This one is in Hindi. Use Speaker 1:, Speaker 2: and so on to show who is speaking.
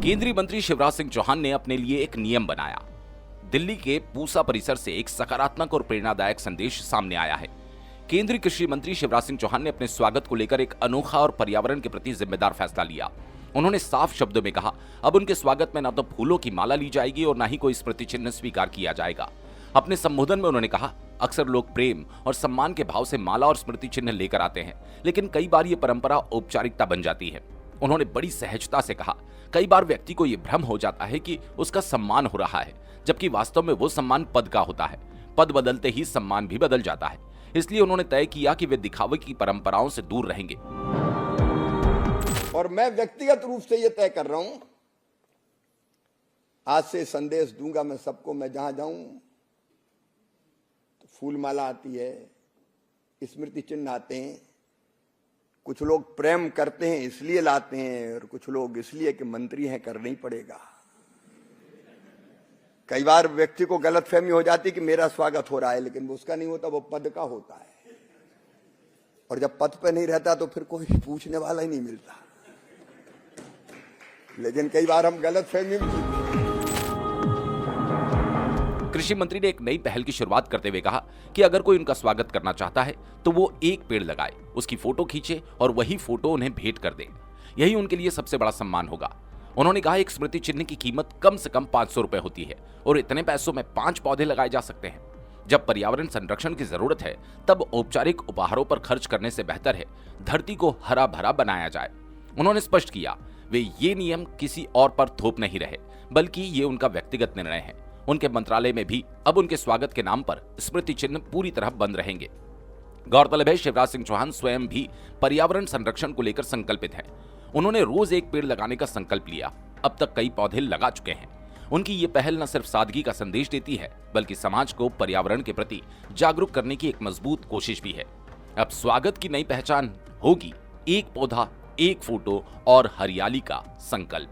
Speaker 1: केंद्रीय मंत्री शिवराज सिंह चौहान ने अपने लिए एक नियम बनाया। दिल्ली के पूसा परिसर से एक सकारात्मक और प्रेरणादायक संदेश सामने आया है। केंद्रीय कृषि मंत्री शिवराज सिंह चौहान ने अपने स्वागत को लेकर एक अनोखा और पर्यावरण के प्रति जिम्मेदार फैसला लिया। उन्होंने साफ शब्दों में कहा, अब उनके स्वागत में न तो फूलों की माला ली जाएगी और न ही कोई स्मृति चिन्ह स्वीकार किया जाएगा। अपने संबोधन में उन्होंने कहा, अक्सर लोग प्रेम और सम्मान के भाव से माला और स्मृति चिन्ह लेकर आते हैं, लेकिन कई बार ये परंपरा औपचारिकता बन जाती है। उन्होंने बड़ी सहजता से कहा, कई बार व्यक्ति को यह भ्रम हो जाता है कि उसका सम्मान हो रहा है, जबकि वास्तव में वो सम्मान पद का होता है। पद बदलते ही सम्मान भी बदल जाता है। इसलिए उन्होंने तय किया कि वे दिखावे की परंपराओं से दूर रहेंगे।
Speaker 2: और मैं व्यक्तिगत रूप से यह तय कर रहा हूं, आज से संदेश दूंगा मैं सबको, मैं जहां जाऊं तो फूल माला आती है, स्मृति चिन्ह आते हैं। कुछ लोग प्रेम करते हैं इसलिए लाते हैं और कुछ लोग इसलिए कि मंत्री हैं, करना ही पड़ेगा। कई बार व्यक्ति को गलतफहमी हो जाती कि मेरा स्वागत हो रहा है, लेकिन वो उसका नहीं होता, वो पद का होता है। और जब पद पे नहीं रहता तो फिर कोई पूछने वाला ही नहीं मिलता। लेकिन कई बार हम गलतफहमी में।
Speaker 1: कृषि मंत्री ने एक नई पहल की शुरुआत करते हुए कहा कि अगर कोई उनका स्वागत करना चाहता है तो वो एक पेड़ लगाए, उसकी फोटो खींचे और वही फोटो उन्हें भेंट कर दे। यही उनके लिए सबसे बड़ा सम्मान होगा। उन्होंने कहा, एक स्मृति चिन्ह की कीमत कम से कम 500 रुपए होती है और इतने पैसों में 5 पौधे लगाए जा सकते हैं। जब पर्यावरण संरक्षण की जरूरत है तब औपचारिक उपहारों पर खर्च करने से बेहतर है धरती को हरा भरा बनाया जाए। उन्होंने स्पष्ट किया, वे ये नियम किसी और पर थोप नहीं रहे, बल्कि ये उनका व्यक्तिगत निर्णय है। उनके मंत्रालय में भी अब उनके स्वागत के नाम पर स्मृति चिन्ह पूरी तरह बंद रहेंगे। गौरतलब है, शिवराज सिंह चौहान स्वयं भी पर्यावरण संरक्षण को लेकर संकल्पित हैं। उन्होंने रोज एक पेड़ लगाने का संकल्प लिया। अब तक कई पौधे लगा चुके हैं। उनकी ये पहल न सिर्फ सादगी का संदेश देती है, बल्कि समाज को पर्यावरण के प्रति जागरूक करने की एक मजबूत कोशिश भी है। अब स्वागत की नई पहचान होगी एक पौधा, एक फोटो और हरियाली का संकल्प।